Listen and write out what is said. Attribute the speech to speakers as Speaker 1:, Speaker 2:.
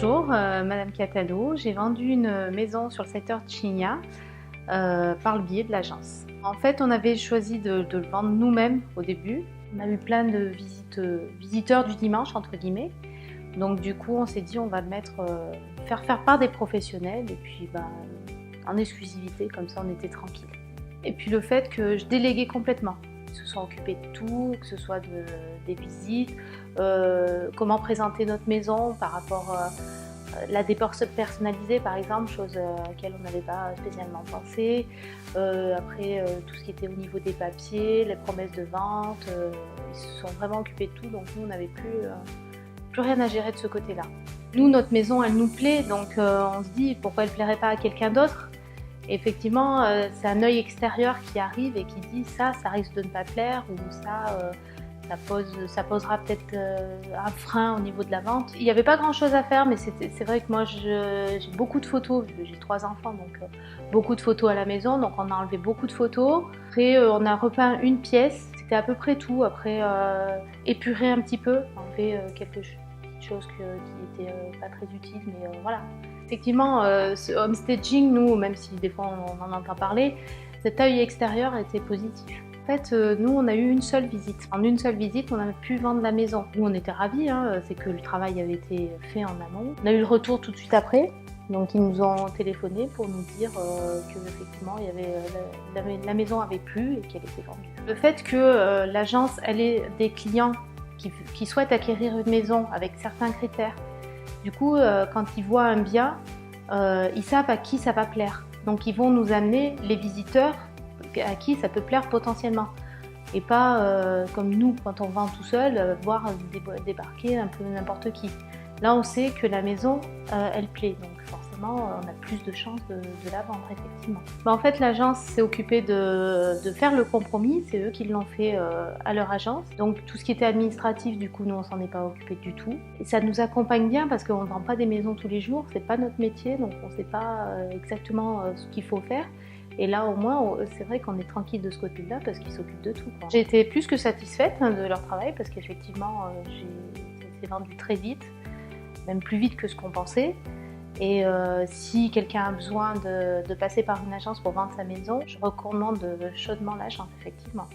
Speaker 1: Bonjour, Madame Catalo. J'ai vendu une maison sur le secteur de Chigna par le biais de l'agence. En fait, on avait choisi de le vendre nous-mêmes au début. On a eu plein de visiteurs du dimanche, entre guillemets. Donc du coup, on s'est dit on va le mettre, faire part des professionnels et puis en exclusivité, comme ça on était tranquille. Et puis le fait que je déléguais complètement, qu'ils se soient occupés de tout, que ce soit des visites, comment présenter notre maison par rapport à la décor personnalisée par exemple, chose à laquelle on n'avait pas spécialement pensé. Après tout ce qui était au niveau des papiers, les promesses de vente, ils se sont vraiment occupés de tout, donc nous on n'avait plus rien à gérer de ce côté-là. Nous, notre maison, elle nous plaît, donc on se dit pourquoi elle ne plairait pas à quelqu'un d'autre. Et effectivement, c'est un œil extérieur qui arrive et qui dit ça risque de ne pas plaire, ou ça posera peut-être un frein au niveau de la vente. Il n'y avait pas grand-chose à faire, mais c'est vrai que moi j'ai beaucoup de photos, j'ai 3 enfants, donc beaucoup de photos à la maison, donc on a enlevé beaucoup de photos. Après, on a repeint une pièce, c'était à peu près tout. Après, épurer un petit peu, enlever quelque chose qui était pas très utile, mais voilà. Effectivement, ce homestaging, nous, même si des fois on en entend parler, cet œil extérieur était positif. En fait, nous, on a eu une seule visite. En une seule visite, on a pu vendre la maison. Nous, on était ravis, c'est que le travail avait été fait en amont. On a eu le retour tout de suite après. Donc, ils nous ont téléphoné pour nous dire qu'effectivement, la maison avait plu et qu'elle était vendue. Le fait que l'agence, elle ait des clients qui souhaitent acquérir une maison avec certains critères, du coup, quand ils voient un bien, ils savent à qui ça va plaire. Donc, ils vont nous amener les visiteurs à qui ça peut plaire potentiellement. Et pas comme nous, quand on vend tout seul, voir débarquer un peu n'importe qui. Là, on sait que la maison, elle plaît. Donc, forcément, on a plus de chances de la vendre, effectivement. En fait, l'agence s'est occupée de faire le compromis. C'est eux qui l'ont fait à leur agence. Donc, tout ce qui était administratif, du coup, nous, on s'en est pas occupé du tout. Et ça nous accompagne bien parce qu'on ne vend pas des maisons tous les jours. C'est pas notre métier, donc on ne sait pas exactement ce qu'il faut faire. Et là, au moins, c'est vrai qu'on est tranquille de ce côté-là parce qu'ils s'occupent de tout. J'ai été plus que satisfaite de leur travail parce qu'effectivement, ça s'est vendu très vite, même plus vite que ce qu'on pensait. Et si quelqu'un a besoin de passer par une agence pour vendre sa maison, je recommande chaudement l'agence, effectivement.